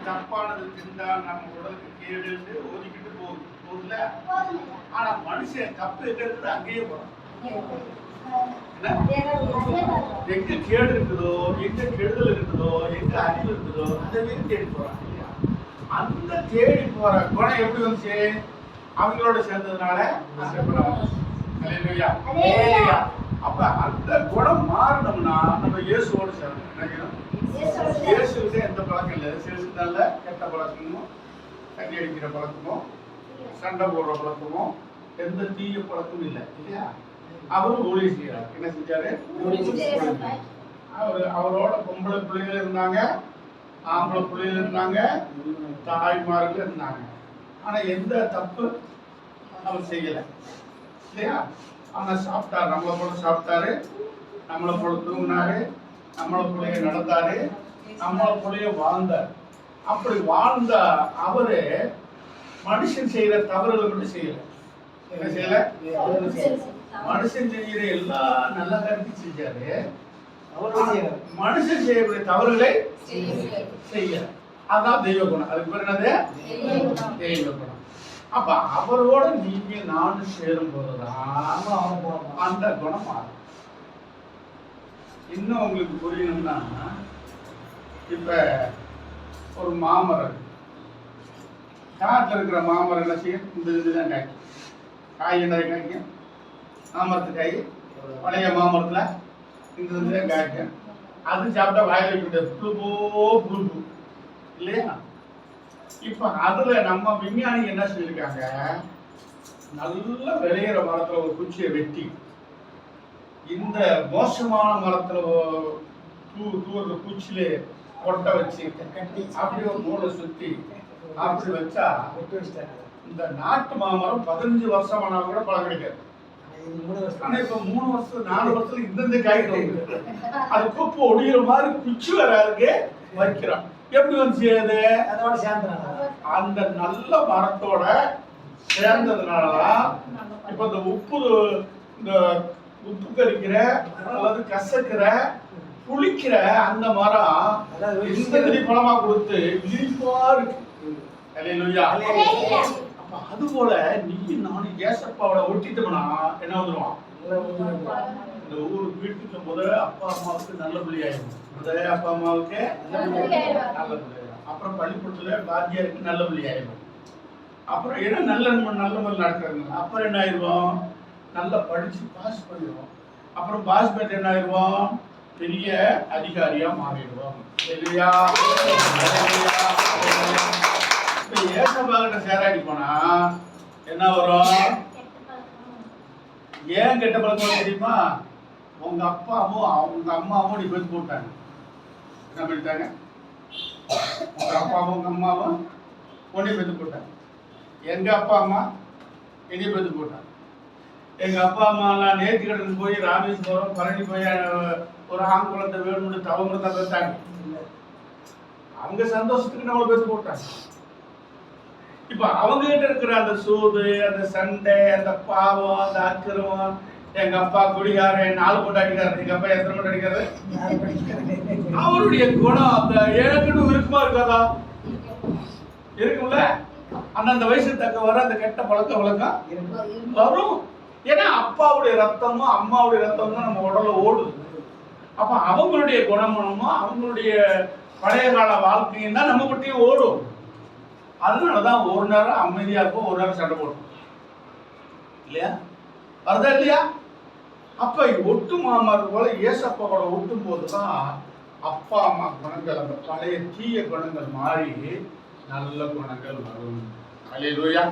தப்பானது திண்டா நம்ம உடலுக்கு கேடுன்னு ஒதுக்கிட்டு போகுதுல. ஆனா மனுஷன் தப்பு எங்க இருக்குது அங்கேயே போறான். எங்க கேடு இருக்குதோ, எங்க கெடுதல் இருக்குதோ, எங்க அறிவு இருக்குதோ அதவே தேடி போறான் இல்லையா? அந்த தேடி போற குணம் எப்படி வந்துச்சு? அவங்களோட சேர்ந்ததுனால அந்த குணம் வந்துச்சு. அப்ப அந்த குணம் மாறணும்னா நம்ம இயேசுவோட சேரணும். நினைக்கிறோம் இயேசுகிட்ட எந்த பழக்கம் இல்லை. இயேசுனால கெட்ட பழக்கமும், தண்ணி அடிக்கிற பழக்கமும், சண்டை போடுற பழக்கமும், எந்த தீய பழக்கமும் இல்லை இல்லையா? அவரும் ஊழியம் செய்யறாரு. என்ன செஞ்சாரு? அவரோட பொம்பளை பிள்ளைகள் இருந்தாங்க, ஆம்பளை பிள்ளைகள் இருந்தாங்க, தாய்மார்கள் இருந்தாங்க. ஆனா எந்த தப்பு அவர் செய்யல இல்லையா? ஆனா சாப்பிட்டாரு, நம்மளை போல சாப்பிட்டாரு, நம்மளை போல தூங்கினாரு, நம்மளை போலயே நடந்தாரு, நம்மளை போலயே வாழ்ந்தார். அப்படி வாழ்ந்த அவரு மனுஷன் செய்யற தவறுகளை மட்டும் செய்யல. என்ன செய்யல? மனுஷன் செய்கிற எல்லா நல்ல காரியத்தையும் செஞ்சாரு. மனுஷன் செய்யக்கூடிய தவறுகளை செய்யல. அதான் தெய்வ குணம். அதுக்கு பேர் என்னது? தெய்வ குணம். அப்ப அவரோட நீங்க நானும் சேரும் போதுதான் அந்த குணம் மாறும். இன்னும் உங்களுக்கு புரியணும்னா, இப்ப ஒரு மாமரம், காட்டுல இருக்கிற மாமரம் என்ன செய்யும்? இந்த இதுதான் காய்க்கும். காய் என்ன காய்க்கும்? மாமரத்து காய். பழைய மாமரத்துல இந்த இதுதான் காய்க்கும். அது சாப்பிட்டா வாயில வைக்க புழுப்பு இல்லையா? இப்ப அதுல நம்ம விஞ்ஞானிகள் என்ன சொல்லியிருக்காங்க, நல்ல விளையிற மரத்துல ஒரு குச்சியை வெட்டி இந்த மோசமான மரத்துல தூர குச்சியில கொட்டை வச்சு அப்படி ஒரு மூளை சுத்தி அப்படி வச்சா இந்த நாட்டு மாமரம் 15 வருஷம் ஆனாலும் கூட பழம் கிடைக்காது. ஆனா இப்ப 3 வருஷம் 4 வருஷத்துல இந்த காய்க்கு அது குப்பு ஒடிகிற மாதிரி குச்சி வராதுக்கு வைக்கிறான். எப்படி வந்து அந்த நல்ல மரத்தோட சேர்ந்ததுனாலதான் இப்ப இந்த உப்பு கரிக்கிற அல்லது கசக்கிற புளிக்கிற அந்த மரம் இந்த பழமா கொடுத்து இனிப்பா இருக்கு. அப்ப அது போல நீ நானும் ஏசப்பாவோட ஒட்டிட்டோம்னா என்ன வந்துருவான்? இந்த ஊருக்கு வீட்டுக்கு முதல்ல அப்பா அம்மாவுக்கு நல்ல பிள்ளையாயிடும். முதல்ல அப்பா அம்மாவுக்கு நல்ல பிள்ளையாயிடும். அப்புறம் பள்ளிக்கூடத்துல வாத்தியாருக்கு நல்ல பிள்ளையாயிடும். அப்புறம் என்ன நல்ல முறையில் நடக்கிறாங்க. அப்புறம் என்ன ஆயிடுவோம்? நல்லா படிச்சு பாஸ் பண்ணிடுவோம். அப்புறம் பாஸ் பண்ணிட்டு என்ன ஆயிடுவோம்? பெரிய அதிகாரியா மாறிடுவோம் இல்லையா? இப்ப ஏசப்பாகிட்ட சேராடி போனா என்ன வரும்? ஏன் கெட்ட பழக்கம் தெரியுமா? உங்க அப்பாவும் அவங்க அம்மாவும் நீ பெத்து போட்டாங்க. என்ன பண்ணிட்டாங்க? உங்க அப்பாவும் உங்க அம்மாவும் ஒன்னே பெத்து போட்டாங்க. எங்க அப்பா அம்மா என்னைய பெத்து போட்டாங்க. எங்க அப்பா அம்மா நான் நேற்று கடந்து போய் ராமேஸ்வரம் பழனி போய் ஒரு ஆண் குழந்தை வேணும்னு அவங்க தான் பெற்றாங்க. அவங்க சந்தோஷத்துக்கு நம்மளை பெத்து போட்டாங்க. இப்ப அவங்க கிட்ட இருக்கிற அந்த சூது, அந்த சண்டை, அந்த பாவம், அந்த அக்கிரமம், எங்க அப்பா குடிகாரன் 4 போட்டு அடிக்காரு, எங்க அப்பா எத்தனை போட்டு அடிக்காரு? அவருடைய குணம் அந்த எனக்குன்னு விருப்பமா இருக்காதா? இருக்கும்ல. அந்த வயசு தக்க வர அந்த கெட்ட பழக்க வழக்கம் வரும். ஏன்னா அப்பாவுடைய ரத்தமும் அம்மாவுடைய ரத்தமும் தான் நம்ம உடல்ல ஓடுது. அப்ப அவங்களுடைய குணமும் அவங்களுடைய பழைய கால வாழ்க்கையும் தான் நம்ம பற்றியும் ஓடும். அதனாலதான் ஒரு நேரம் அமைதியா இருக்கும், ஒரு நேரம் சண்டை போடும் இல்லையா? வருதா இல்லையா? அப்ப ஒட்டு மாமார் போல ஏசப்பாவோட ஒட்டும் போதுதான் அப்பா அம்மா குணங்கள், அந்த பழைய தீய குணங்கள் மாறி நல்ல குணங்கள் வரும். அல்லேலூயா.